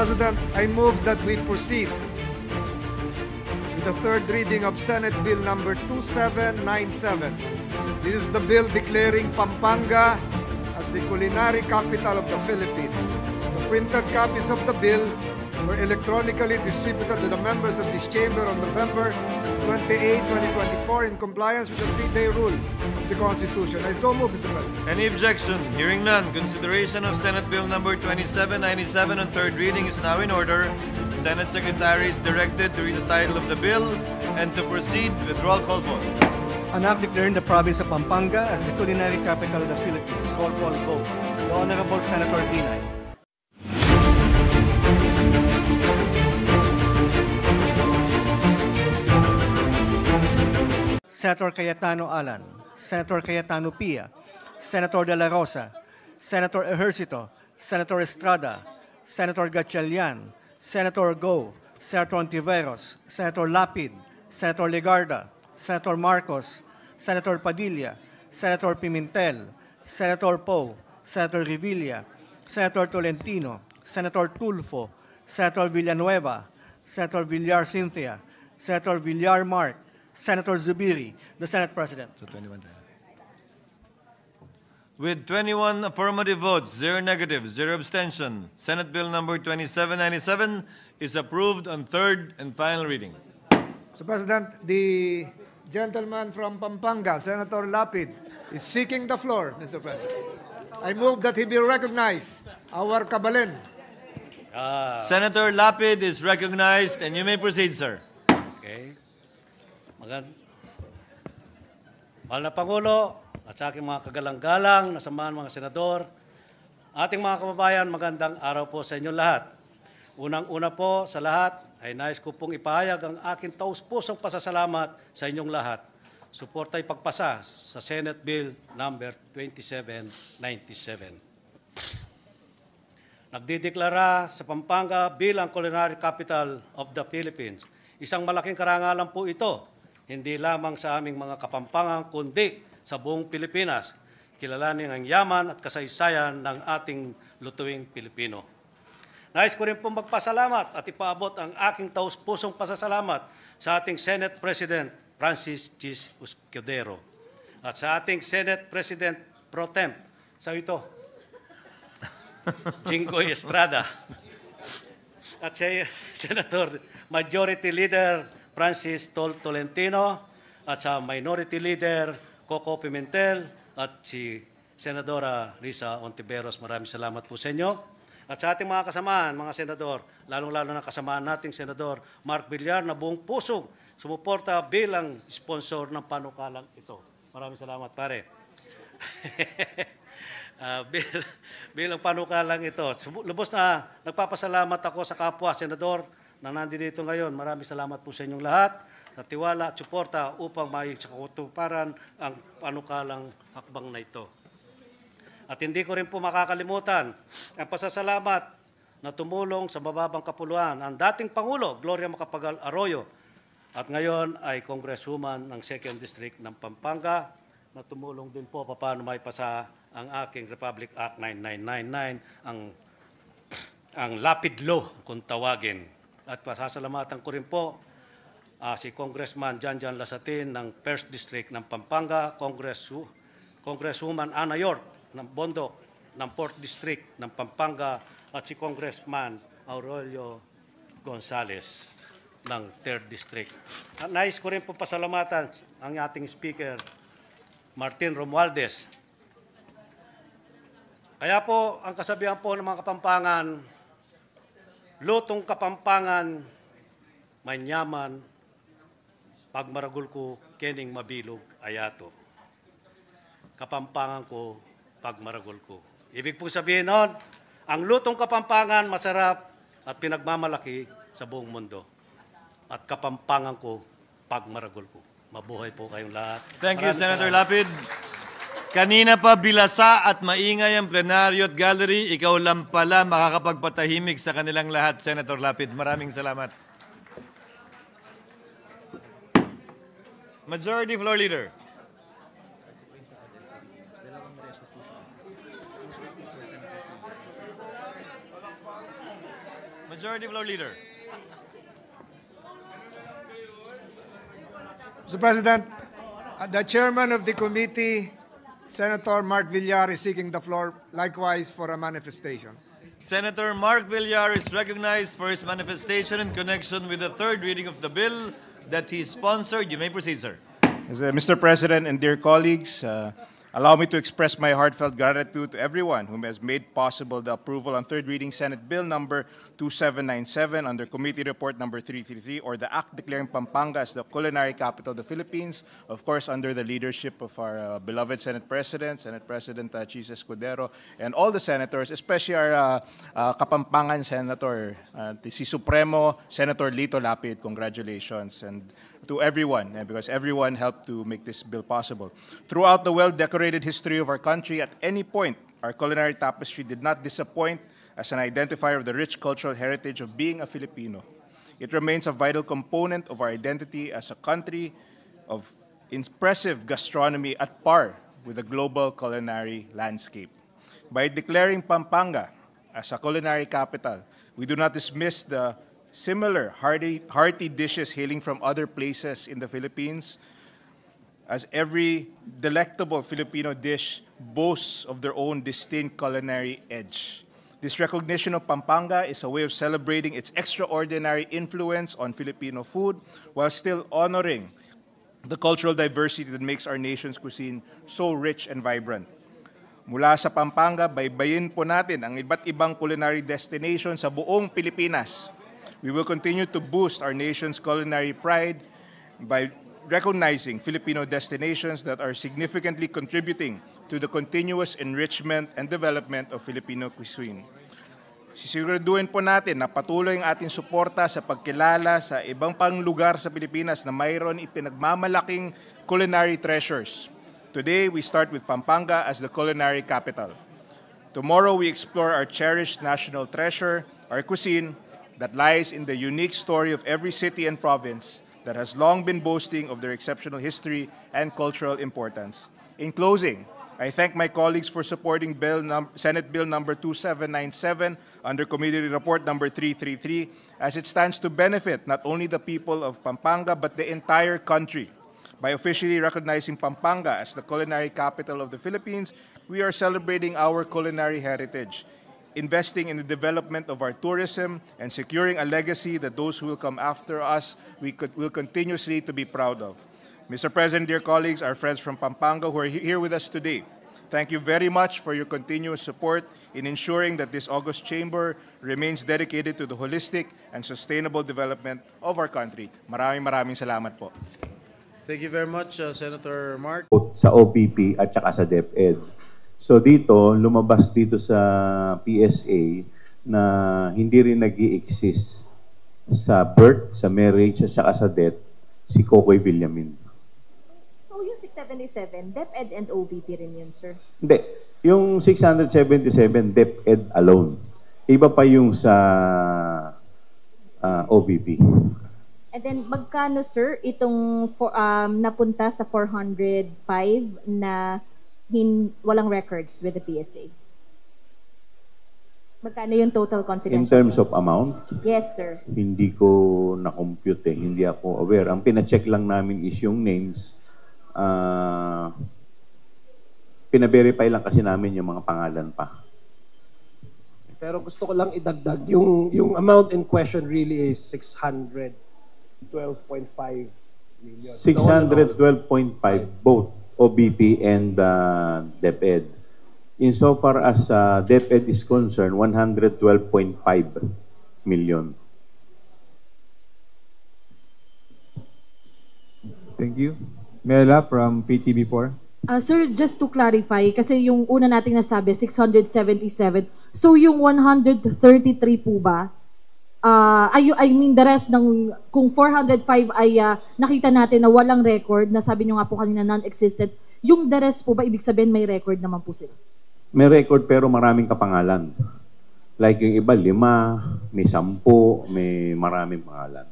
President, I move that we proceed with the third reading of Senate Bill number 2797. This is the bill declaring Pampanga as the culinary capital of the Philippines. The printed copies of the bill were electronically distributed to the members of this chamber on November 28, 2024 in compliance with the 3-day rule of the Constitution. I so move, Mr. President. Any objection? Hearing none, consideration of Senate Bill number 2797 on third reading is now in order. The Senate Secretary is directed to read the title of the bill and to proceed with roll call vote. An act declaring the province of Pampanga as the culinary capital of the Philippines. Roll call vote. The Honorable Senator Binay. Senator Cayetano Alan, Senator Cayetano Pia, Senator De La Rosa, Senator Ejercito, Senator Estrada, Senator Gatchalian, Senator Go, Senator Ontiveros, Senator Lapid, Senator Legarda, Senator Marcos, Senator Padilla, Senator Pimentel, Senator Poe, Senator Revilla, Senator Tolentino, Senator Tulfo, Senator Villanueva, Senator Villar Cynthia, Senator Villar Mark, Senator Zubiri, the Senate President. With 21 affirmative votes, 0 negative, 0 abstention, Senate Bill number 2797 is approved on third and final reading. Mr. President, the gentleman from Pampanga, Senator Lapid, is seeking the floor, Mr. President. I move that he be recognized, our Kabalen. Senator Lapid is recognized, and you may proceed, sir. Okay. Mahal na Pangulo at sa aking mga kagalang-galang na samahan mga senador, ating mga kababayan, magandang araw po sa inyong lahat. Unang-una po sa lahat ay nais ko pong ipahayag ang aking taus-pusong pasasalamat sa inyong lahat. Suporta ipagpasa sa Senate Bill number 2797. Nagdideklara sa Pampanga bilang culinary capital of the Philippines. Isang malaking karangalan po ito, hindi lamang sa aming mga Kapampangan, kundi sa buong Pilipinas. Kilalanin ang yaman at kasaysayan ng ating lutuing Pilipino. Nais ko rin po magpasalamat at ipaabot ang aking taus-pusong pasasalamat sa ating Senate President Francis G. Escudero at sa ating Senate President Pro Temp, sa ito, Jinggoy Estrada, at si Senator Majority Leader Francis Tolentino at sa Minority Leader Coco Pimentel at si Senadora Risa Ontiveros. Maraming salamat po sa inyo. At sa ating mga kasamaan, mga senador, lalong-lalo na kasamaan nating Senador Mark Villar na buong pusong sumuporta bilang sponsor ng panukalang ito. Maraming salamat, pare. Bilang panukalang ito. Lubos na nagpapasalamat ako sa kapwa senador na nandito ngayon. Maraming salamat po sa inyong lahat na tiwala at suporta upang maayos sa katuparan ang panukalang hakbang na ito. At hindi ko rin po makakalimutan ang pasasalamat na tumulong sa mababang kapuluan ang dating Pangulo, Gloria Macapagal Arroyo, at ngayon ay Congresswoman ng 2nd District ng Pampanga na tumulong din po paano maipasa ang aking Republic Act 9999, ang Lapid Law kung tawagin. At pasasalamatan ko rin po si Congressman Janjan Lasatin ng 1st District ng Pampanga, Congresswoman Ana York ng Bondok ng 4th District ng Pampanga at si Congressman Aurelio Gonzales ng 3rd District. At nais ko rin po pasalamatan ang ating Speaker, Martin Romualdez. Kaya po, ang kasabihan po ng mga Kapampangan, lutong Kapampangan, may nyaman, pag maragul ko, kening mabilog, ayato. Kapampangan ko, pag maragul ko. Ibig po sabihin nun, ang lutong Kapampangan masarap at pinagmamalaki sa buong mundo. At Kapampangan ko, pag maragul ko. Mabuhay po kayong lahat. Thank you, Senator Lapid. Kanina pa bilasa at maingay ang plenaryo at gallery. Ikaw lang pala makakapagpatahimik sa kanilang lahat, Senator Lapid. Maraming salamat. Majority Floor Leader. Majority Floor Leader. Mr. President, the chairman of the committee, Senator Mark Villar, is seeking the floor likewise for a manifestation. Senator Mark Villar is recognized for his manifestation in connection with the third reading of the bill that he sponsored. You may proceed, sir. Mr. President and dear colleagues, allow me to express my heartfelt gratitude to everyone who has made possible the approval on third reading Senate Bill number 2797 under Committee Report number 333, or the Act declaring Pampanga as the culinary capital of the Philippines, of course under the leadership of our beloved Senate President Chis Escudero, and all the senators, especially our Kapampangan Senator, si Supremo Senator Lito Lapid. Congratulations. And to everyone, because everyone helped to make this bill possible. Throughout the well-decorated history of our country, at any point, our culinary tapestry did not disappoint as an identifier of the rich cultural heritage of being a Filipino. It remains a vital component of our identity as a country of impressive gastronomy at par with the global culinary landscape. By declaring Pampanga as a culinary capital, we do not dismiss the similar hearty dishes hailing from other places in the Philippines, as every delectable Filipino dish boasts of their own distinct culinary edge. This recognition of Pampanga is a way of celebrating its extraordinary influence on Filipino food while still honoring the cultural diversity that makes our nation's cuisine so rich and vibrant. Mula sa Pampanga, baybayin po natin ang iba't ibang culinary destination sa buong Pilipinas. We will continue to boost our nation's culinary pride by recognizing Filipino destinations that are significantly contributing to the continuous enrichment and development of Filipino cuisine. Sisiguraduhin po natin na patuloy ang ating suporta sa pagkilala sa ibang pang lugar sa Pilipinas na mayroon ipinagmamalaking culinary treasures. Today, we start with Pampanga as the culinary capital. Tomorrow, we explore our cherished national treasure, our cuisine, that lies in the unique story of every city and province that has long been boasting of their exceptional history and cultural importance. In closing, I thank my colleagues for supporting Senate Bill number 2797 under Committee Report number 333, as it stands to benefit not only the people of Pampanga but the entire country. By officially recognizing Pampanga as the culinary capital of the Philippines, we are celebrating our culinary heritage, investing in the development of our tourism, and securing a legacy that those who will come after us will continuously to be proud of. Mr. President, dear colleagues, our friends from Pampanga who are here with us today, thank you very much for your continuous support in ensuring that this August Chamber remains dedicated to the holistic and sustainable development of our country. Maraming salamat po. Thank you very much, Senator Mark. Sa OPP at saka sa DepEd. So dito, lumabas dito sa PSA na hindi rin nag-i-exist sa birth, sa marriage, at saka sa death, si Kokoy Villamin. So yung 677, DepEd and OVP rin yun, sir? Hindi. Yung 677, DepEd alone. Iba pa yung sa OVP. And then magkano, sir, itong napunta sa 405 na walang records with the PSA? Magkano yung total confidential? In terms of amount? Yes, sir. Hindi ko na-compute eh. Hindi ako aware. Ang pina-check lang namin is yung names. Pina-verify lang kasi namin yung mga pangalan pa. Pero gusto ko lang idagdag, yung amount in question really is 612.5 million. 612.5, both OBP and DepEd. Insofar as DepEd is concerned, 112.5 million. Thank you. Mela from PTV4. Sir, just to clarify, kasi yung una nating nasabi, 677. So yung 133 po ba? I mean, the rest ng, kung 405 ay nakita natin na walang record, na sabi nyo nga po kanina non-existent, yung the rest po ba, ibig sabihin may record naman po sila? May record pero maraming kapangalan. Like yung iba, 5, may 10, may maraming pangalan.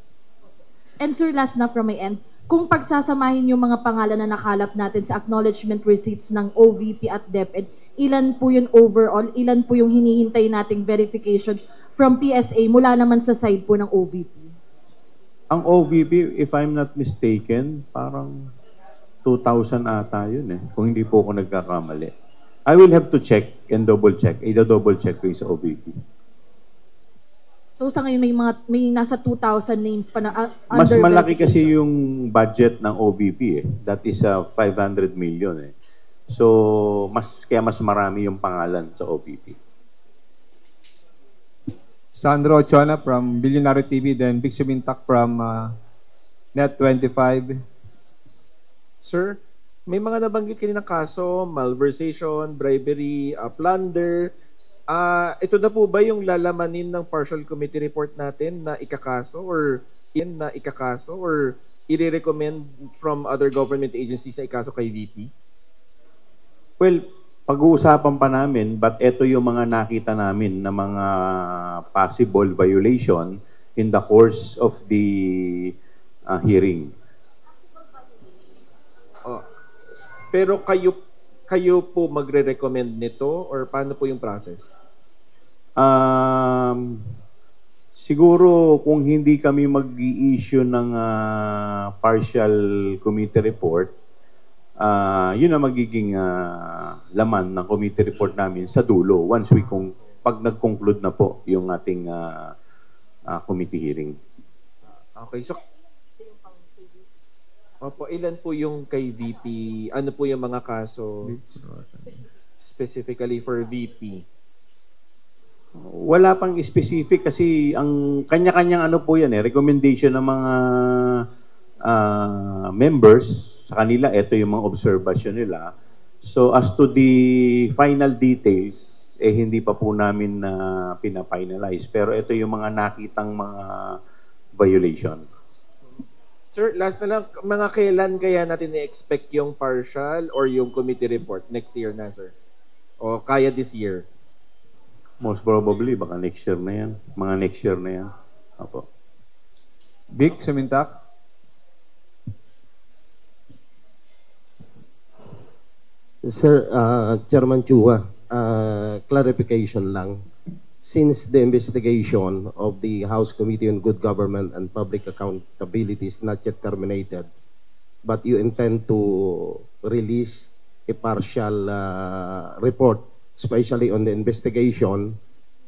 And sir, last na from my end, kung pagsasamahin yung mga pangalan na nakalap natin sa acknowledgement receipts ng OVP at DepEd, ilan po yun overall? Ilan po yung hinihintay nating verification from PSA mula naman sa side po ng OVP? Ang OVP, if I'm not mistaken, parang 2,000 ata yun eh, kung hindi po ako nagkakamali. I will have to check and double check. I-double check ko yung sa OVP. So sa ngayon may nasa 2,000 names pa na Mas under malaki verification. kasi yung budget ng OVP eh. That is 500 million eh. So, kaya mas marami yung pangalan sa OVP. Sandro Ochona from Billionaire TV, then Big Sumintak from Net25. Sir, may mga nabanggit kanina kaso, malversation, bribery, plunder. Ito na po ba yung lalamanin ng partial committee report natin na ikakaso or i-recommend from other government agencies na ikaso kay VP? Well, pag-uusapan pa namin, but ito yung mga nakita namin na mga possible violation in the course of the hearing. Pero kayo po magre-recommend nito or paano po yung process? Siguro kung hindi kami mag-i-issue ng partial committee report, yun ang magiging laman ng committee report namin sa dulo pag nag-conclude na po yung ating committee hearing. Okay, so Opo, ilan po yung kay VP? Ano po yung mga kaso specifically for VP? Wala pang specific kasi ang kanya-kanyang ano po yan recommendation ng mga members sa kanila, ito yung mga observation nila. So as to the final details, hindi pa po namin pina-finalize. Pero ito yung mga nakitang mga violation. Sir, last na lang, mga kailan kaya natin i-expect yung partial or yung committee report? Next year na, sir? O kaya this year? Most probably, baka next year na yan. Mga next year na yan. Opo. Big Sumintak. Sir, Chairman Chua, clarification lang. Since the investigation of the House Committee on Good Government and Public Accountability is not yet terminated, but you intend to release a partial report, especially on the investigation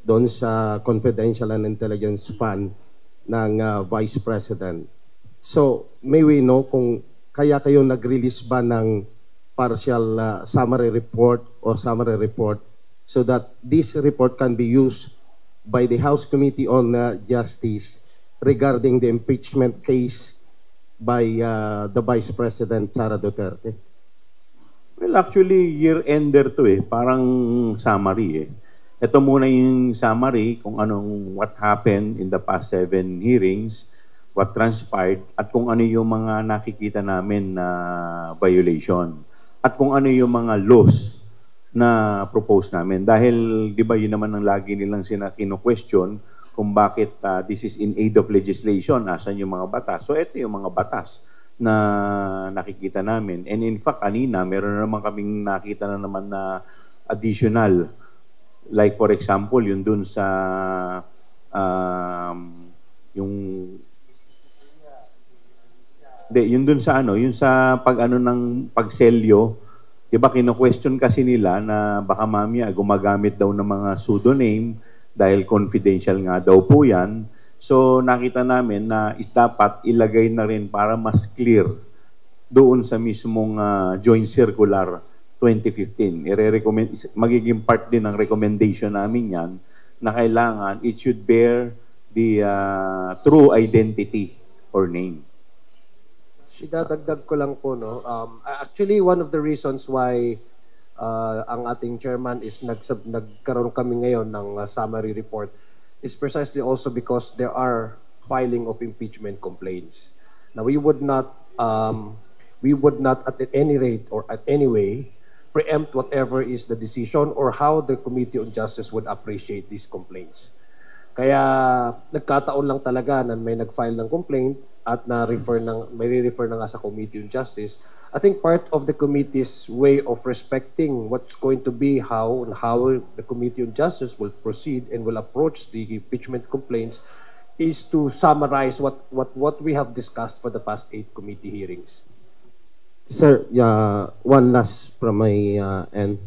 doon sa Confidential and Intelligence Fund ng Vice President. So, may we know kung kaya kayo nag-release ba ng partial summary report or summary report so that this report can be used by the House Committee on Justice regarding the impeachment case by the Vice President Sara Duterte? Well, actually, year-ender to parang summary Ito muna yung summary kung what happened in the past 7 hearings, what transpired, at kung ano yung mga nakikita namin na violation. At kung ano yung mga laws na propose namin. Dahil, di ba, yun naman ang lagi nilang kino-question kung bakit this is in aid of legislation, asan yung mga batas. So, ito yung mga batas na nakikita namin. And in fact, kanina, meron na naman kaming nakita na naman na additional. Like, for example, yun dun sa yun dun sa yun sa ng pagselyo. Diba, kino-question kasi nila na baka mamaya gumagamit daw ng mga pseudonym dahil confidential nga daw po yan. So, nakita namin na dapat ilagay na rin para mas clear doon sa mismong Joint Circular 2015. Magiging part din ng recommendation namin yan na kailangan it should bear the true identity or name. Idadagdag ko lang po, no? Actually, one of the reasons why ang ating chairman is nagkaroon kami ngayon ng summary report is precisely also because there are filing of impeachment complaints. Now, we would not at any rate or at any way preempt whatever is the decision or how the Committee on Justice would appreciate these complaints. Kaya nagkataon lang talaga na may nag-file ng complaint at may refer na nga sa Committee on Justice, I think part of the committee's way of respecting what's going to be how the Committee on Justice will proceed and will approach the impeachment complaints is to summarize what we have discussed for the past 8 committee hearings. Sir, one last from my end.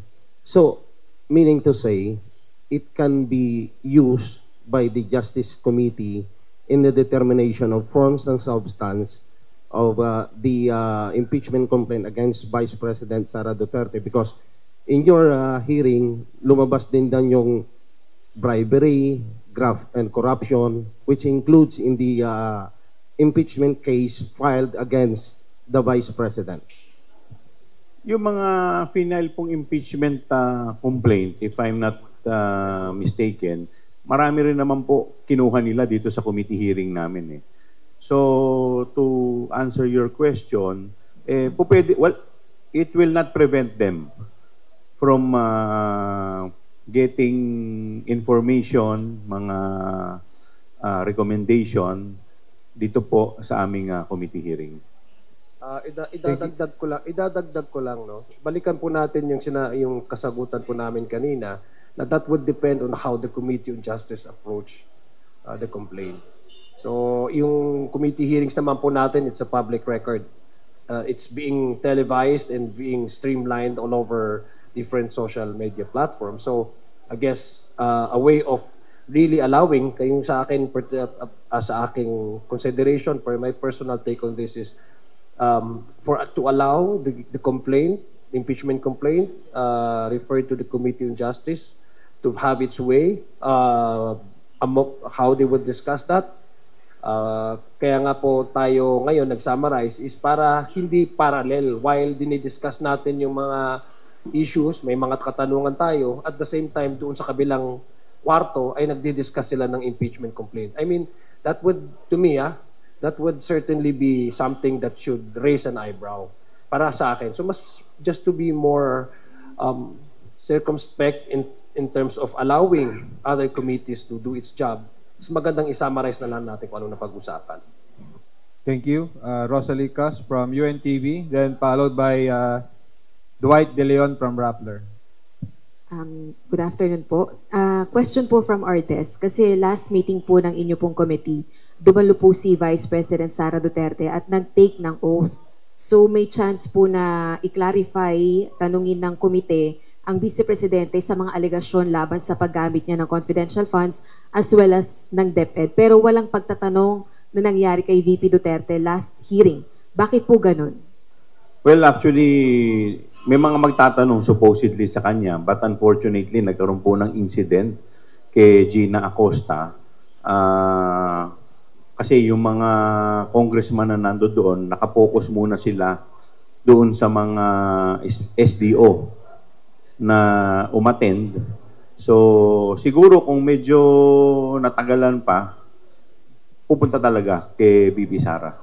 So, meaning to say, it can be used by the Justice Committee in the determination of forms and substance of the impeachment complaint against Vice President Sara Duterte, because in your hearing, lumabas din dan yung bribery, graft, and corruption, which includes in the impeachment case filed against the Vice President. Yung mga final pong impeachment complaint, if I'm not mistaken, marami rin naman po kinuha nila dito sa committee hearing namin. So, to answer your question, it will not prevent them from getting information, mga recommendation dito po sa aming committee hearing. Idadagdag ko lang, no. Balikan po natin yung kasagutan po namin kanina, na that would depend on how the Committee on Justice approach the complaint. So, yung committee hearings naman po natin, it's a public record. It's being televised and being streamlined all over different social media platforms. So, I guess a way of really allowing, kayong sa aking consideration, for my personal take on this is to allow the complaint, the impeachment complaint, referred to the Committee on Justice to have its way, how they would discuss that. Kaya nga po tayo ngayon nag-summarize is para hindi parallel while dinidiscuss natin yung mga issues, may mga katanungan tayo, at the same time doon sa kabilang kwarto ay nagdi-discuss sila ng impeachment complaint. I mean, that would, to me, that would certainly be something that should raise an eyebrow para sa akin. So just to be more circumspect in terms of allowing other committees to do its job, mas magandang i-summarize na lang natin kung anong napag-usapan. Thank you. Rosalie Cas from UNTV, then followed by Dwight De Leon from Rappler. Good afternoon po. Question po from our desk. Kasi last meeting po ng inyo pong committee, dumalo po si Vice President Sara Duterte at nag-take ng oath. So may chance po na i-clarify, tanungin ng komite, ang Vice Presidente sa mga alegasyon laban sa paggamit niya ng confidential funds as well as ng DepEd. Pero walang pagtatanong na nangyari kay VP Duterte last hearing. Bakit po ganun? Well, actually, may mga magtatanong supposedly sa kanya, but unfortunately, nagkaroon po ng incident kay Gina Acosta. Kasi yung mga congressman na nando doon, nakapokus muna sila doon sa mga SDO na umattend. So, siguro kung medyo natagalan pa, pupunta talaga kay VP Sara.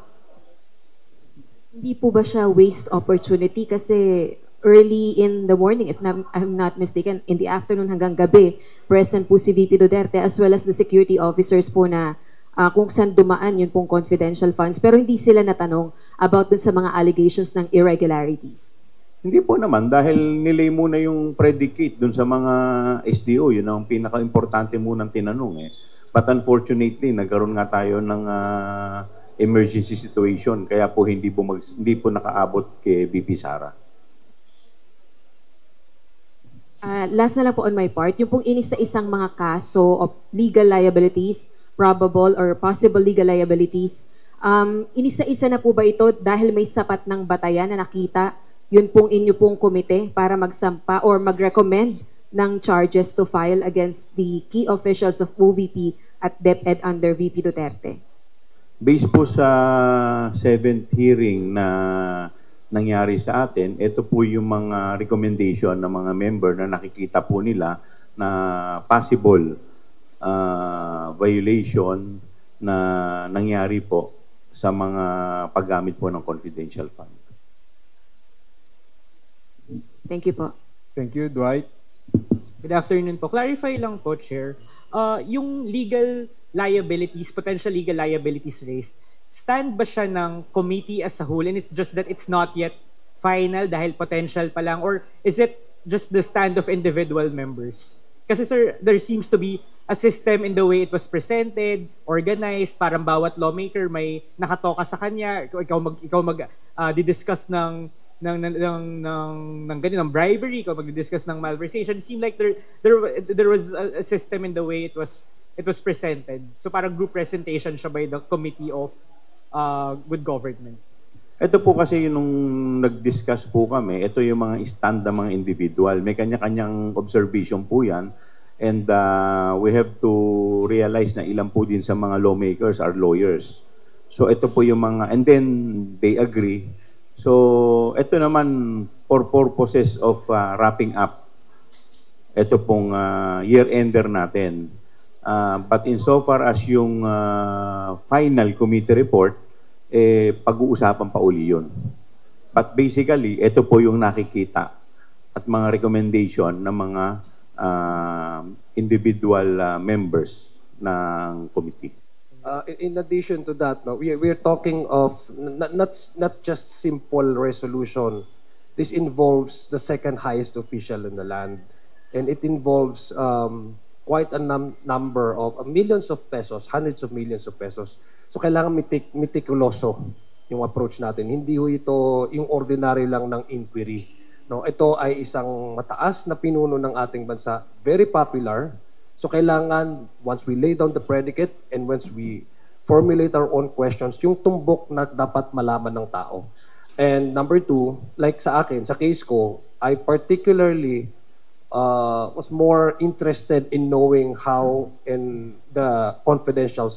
Hindi po ba siya waste opportunity? Kasi early in the morning, if I'm not mistaken, in the afternoon hanggang gabi, present po si VP Duterte as well as the security officers po na kung saan dumaan yun pong confidential funds. Pero hindi sila natanong about dun sa mga allegations ng irregularities. Hindi po naman, dahil nilay muna yung predicate dun sa mga SDO, yun ang pinaka-importante munang tinanong. But unfortunately, nagkaroon nga tayo ng emergency situation, kaya po hindi po nakaabot kay VP Sara. Last na lang po on my part, yung pong inisa-isang mga kaso of legal liabilities, probable or possible legal liabilities, inisa-isa na po ba ito dahil may sapat ng batayan na nakita yun pong inyo pong komite para magsampa or mag-recommend ng charges to file against the key officials of OVP at DepEd under VP Duterte? Based po sa 7th hearing na nangyari sa atin, ito po yung mga recommendation ng mga member na nakikita po nila na possible violation na nangyari po sa mga paggamit po ng confidential fund. Thank you po. Thank you, Dwight. Good afternoon po. Clarify lang po, Chair. Yung legal liabilities, potential legal liabilities raised, stand ba siya ng committee as a whole and it's just that it's not yet final dahil potential pa lang, or is it just the stand of individual members? Kasi sir, there seems to be a system in the way it was presented, organized, parang bawat lawmaker may nakatoka sa kanya, ikaw di-discuss ng ganun, ng bribery, ikaw mag-discuss ng malversation. It seemed like there was a system in the way it was presented. So parang group presentation siya by the Committee of Good Government. Ito po kasi nung nag-discuss po kami, ito yung mga stand ng mga individual. May kanya-kanyang observation po yan. And we have to realize na ilan po din sa mga lawmakers are lawyers. So ito po yung mga, and then they agree. So ito naman for purposes of wrapping up, ito pong year-ender natin. But insofar as yung final committee report, pag-uusapan pa uli yun. But basically, ito po yung nakikita at mga recommendation ng mga individual members ng committee. In addition to that, no, we're talking of not just simple resolution. This involves the second highest official in the land, and it involves quite a number of millions of pesos, hundreds of millions of pesos. So kailangan meticuloso yung approach natin. Hindi ho ito yung ordinary lang ng inquiry. No, ito ay isang mataas na pinuno ng ating bansa, very popular. So kailangan, once we lay down the predicate and once we formulate our own questions, yung tumbok na dapat malaman ng tao. And number two, like sa akin, sa case ko, I particularly was more interested in knowing how in the confidential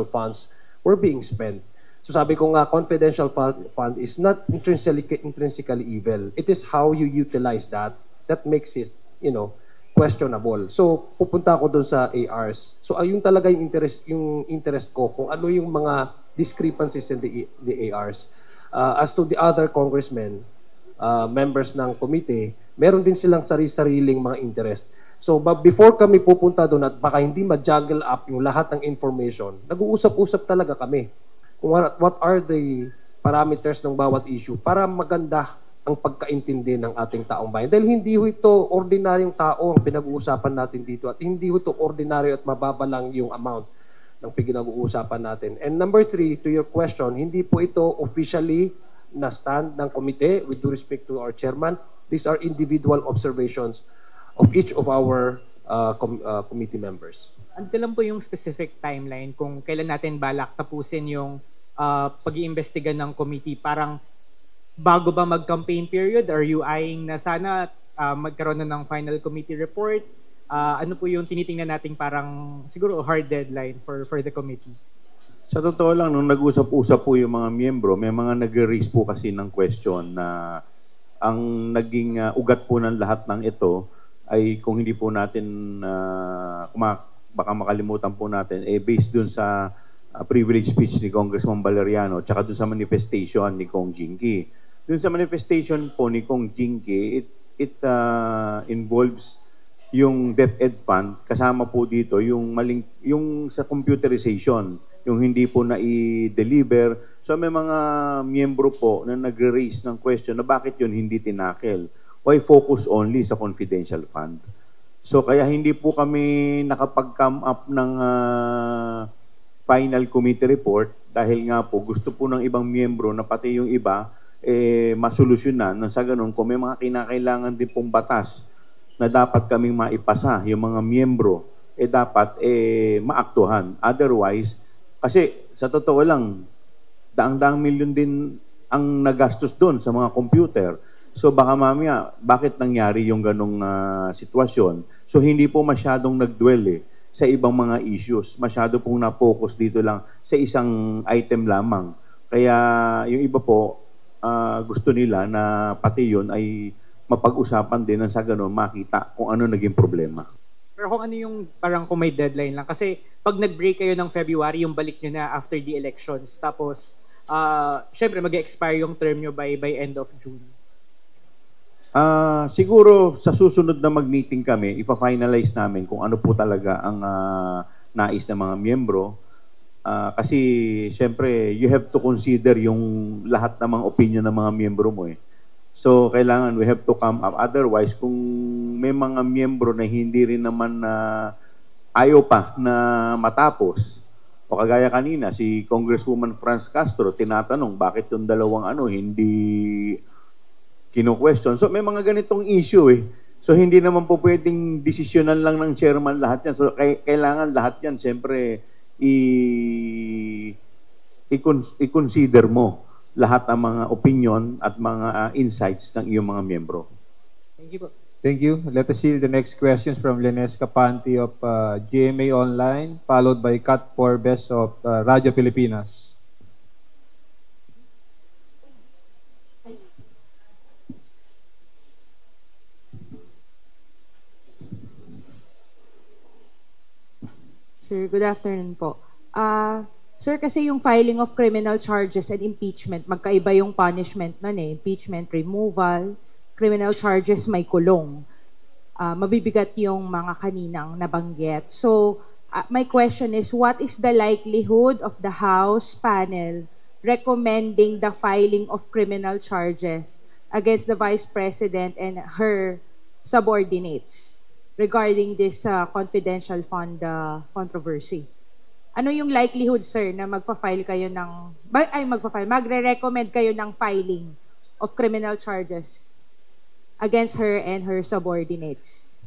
funds were being spent. So sabi ko nga, confidential fund is not intrinsically evil. It is how you utilize that makes it, questionable. So pupunta ako doon sa ARs. So ayun talaga yung interest ko kung ano yung mga discrepancies in the ARs. As to the other congressmen, members ng committee, meron din silang sariling mga interest. So, but before kami pupunta doon at baka hindi ma-juggle up yung lahat ng information, nag-uusap-usap talaga kami kung what are the parameters ng bawat issue para maganda ang pagkaintindi ng ating taong bayan. Dahil hindi ho ito ordinaryong tao ang pinag-uusapan natin dito at hindi ho ito ordinaryo at mababa lang yung amount ng pinag-uusapan natin. And number three, to your question, hindi po ito officially na stand ng komite with due respect to our chairman. These are individual observations of each of our committee members. Ano lang po yung specific timeline kung kailan natin balak tapusin yung pag-iimbestiga ng committee? Parang bago ba mag-campaign period? Are you eyeing na sana magkaroon na ng final committee report? Ano po yung tinitingnan nating parang siguro hard deadline for the committee? Sa totoo lang, nung nag-usap-usap po yung mga miyembro, may mga nag-raise po kasi ng question na ang naging ugat po ng lahat ng ito ay kung hindi po natin, baka makalimutan po natin, based dun sa privilege speech ni Congressman Valeriano tsaka dun sa manifestation ni Kong Jinky. Dun sa manifestation po ni Kong Jinky, it involves yung DepEd Fund, kasama po dito yung sa computerization, yung hindi po na i-deliver. So may mga miyembro po na nagre-raise ng question na bakit yun hindi tinakel. Why focus only sa confidential fund? So kaya hindi po kami nakapag-come up ng final committee report dahil nga po gusto po ng ibang miyembro na pati yung iba masolusyonan na sa ganun kung may mga kinakailangan din pong batas na dapat kaming maipasa yung mga miyembro dapat maaktuhan. Otherwise, kasi sa totoo lang, daang-daang milyon din ang nagastos doon sa mga computer. So baka mamaya, bakit nangyari yung ganong sitwasyon? So hindi po masyadong nagdwell sa ibang mga issues. Masyado pong na-focus dito lang sa isang item lamang. Kaya yung iba po, gusto nila na pati yun ay mapag-usapan din na sa ganon makita kung ano naging problema. Pero kung ano yung parang kung may deadline lang. Kasi pag nag-break kayo ng February, yung balik nyo na after the elections. Tapos, syempre mag-expire yung term nyo by end of June. Siguro sa susunod na mag-meeting kami, ipa-finalize namin kung ano po talaga ang nais ng mga miyembro. Kasi syempre you have to consider yung lahat ng mga opinion ng mga miyembro mo eh. So kailangan we have to come up. Otherwise, kung may mga miyembro na hindi rin naman na ayaw pa na matapos, o kagaya kanina, si Congresswoman Franz Castro, tinatanong bakit yung dalawang hindi kino-question. So may mga ganitong issue eh. So hindi naman po pwedeng desisyonan lang ng chairman lahat yan. So kailangan lahat yan, siyempre, i-consider mo lahat ng mga opinion at mga insights ng iyong mga miyembro. Thank you po. Thank you. Let us see the next questions from Lenes Capanti of GMA Online, followed by Kat Forbes of Radyo Pilipinas. Sir, good afternoon po. Sir, kasi yung filing of criminal charges and impeachment, magkaiba yung punishment nun eh. Impeachment, removal, criminal charges, may kulong. Mabibigat yung mga kaninang nabanggit. So, my question is, what is the likelihood of the House panel recommending the filing of criminal charges against the Vice President and her subordinates regarding this confidential fund controversy? Ano yung likelihood, sir, na magpa-file kayo ng, magre-recommend kayo ng filing of criminal charges against her and her subordinates?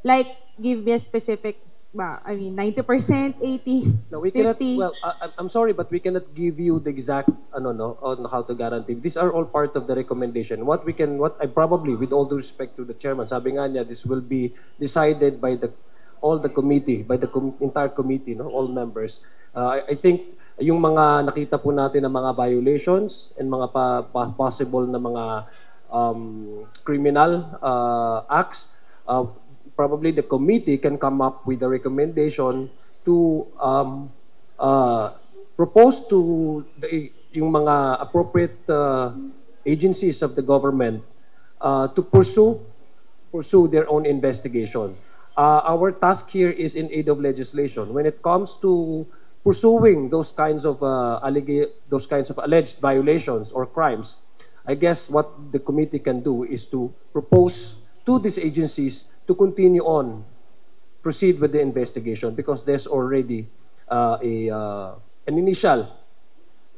Like, give me a specific, 90%, 80%, No, we 50%? cannot, well, I'm sorry, but we cannot give you the exact, on how to guarantee. These are all part of the recommendation. What I probably, with all due respect to the chairman, sabi nga niya, this will be decided by all the committee, by the entire committee, all members. I think yung mga nakita po natin ng mga violations and mga possible na mga criminal acts, probably the committee can come up with a recommendation to propose to yung mga appropriate agencies of the government to pursue their own investigation. Our task here is in aid of legislation. When it comes to pursuing those kinds of alleged violations or crimes, I guess what the committee can do is to propose to these agencies to continue on, proceed with the investigation, because there's already an initial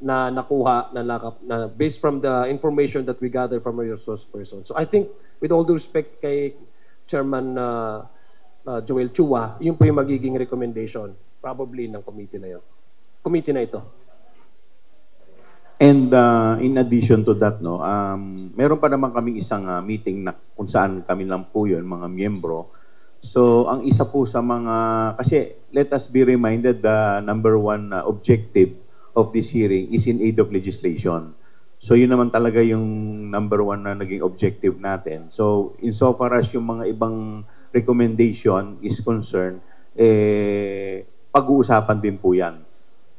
na nakuha na based from the information that we gather from our source person. So I think, with all due respect kay Chairman Joel Chua, yun po yung magiging recommendation probably ng committee na ito. And in addition to that, meron pa naman kaming isang meeting na kung saan kami lang po yun, mga miyembro. So, ang isa po sa mga, kasi let us be reminded the number one objective of this hearing is in aid of legislation. So, yun naman talaga yung number one na naging objective natin. So, insofar as yung mga ibang recommendation is concerned, pag-uusapan din po yan.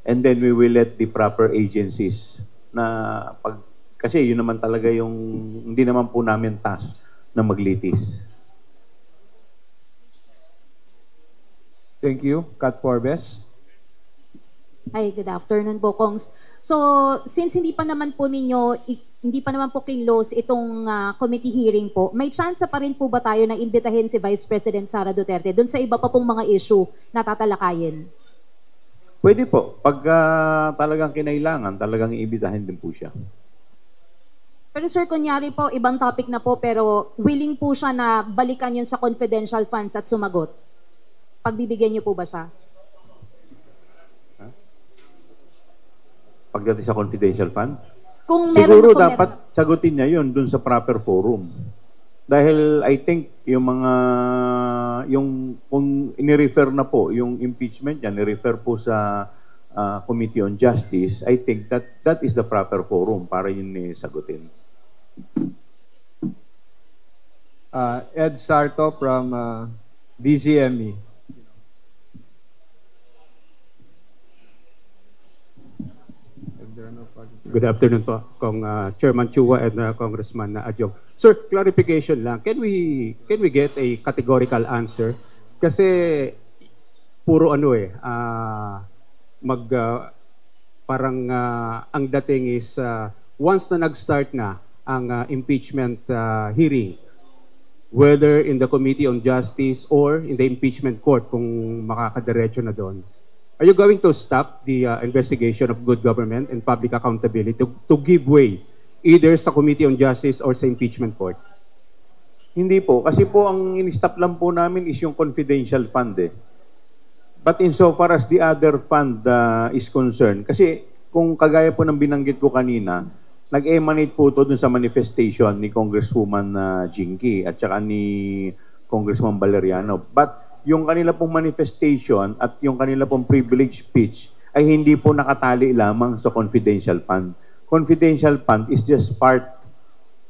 And then we will let the proper agencies na kasi yun naman talaga yung hindi naman po namin task na maglitis. Thank you. Kat Forbes. Hi, good afternoon po, Kongs. So, since hindi pa naman po kinlose itong committee hearing po, may chance pa rin po ba tayo na imbitahin si Vice President Sara Duterte dun sa iba pa pong mga issue na tatalakayin? Pwede po. Pag talagang kinailangan, talagang iimbitahin din po siya. Pero sir, kunyari po, ibang topic na po, pero willing po siya na balikan yun sa confidential funds at sumagot. Pagbibigyan niyo po ba siya? Pagdating sa confidential fund? Kung meron siguro na po, dapat sagutin niya yun dun sa proper forum. Dahil I think kung inirefer na po yung impeachment niya, nirefer po sa Committee on Justice, I think that is the proper forum para yun sagutin. Ed Sarto from DZME. Good afternoon po, Kong Chairman Chua and Congressman Adjong. Sir, clarification lang. Can we get a categorical answer? Kasi puro ang dating is once na nag-start na ang impeachment hearing, whether in the Committee on Justice or in the impeachment court kung makakadiretso na doon, are you going to stop the investigation of good government and public accountability to give way either sa Committee on Justice or sa impeachment court? Hindi po. Kasi po ang in-stop lang po namin is yung confidential fund eh. But insofar as the other fund is concerned, kasi kung kagaya po ng binanggit ko kanina, nag-emanate po ito dun sa manifestation ni Congresswoman Jinky at saka ni Congressman Valeriano. But yung kanila pong manifestation at yung kanila pong privilege speech ay hindi po nakatali lamang sa confidential fund. Confidential fund is just part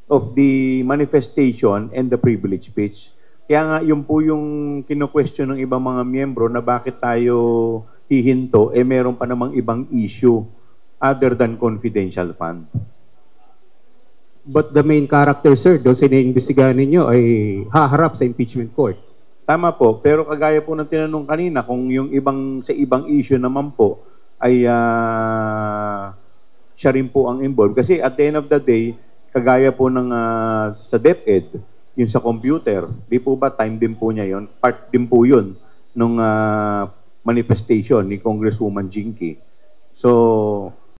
of the manifestation and the privilege speech. Kaya nga, yun po yung kino-question ng ibang mga miyembro na bakit tayo hihinto, meron pa namang ibang issue other than confidential fund. But the main character, sir, doon sa iniimbestigahan ninyo ay haharap sa impeachment court. Tama po, pero kagaya po ng tinanong kanina, kung yung sa ibang issue naman po ay siya rin po ang involved. Kasi at the end of the day, kagaya po ng sa DepEd, yung sa computer, di po ba time din po niya yon? Part din po yun nung manifestation ni Congresswoman Jinky. So,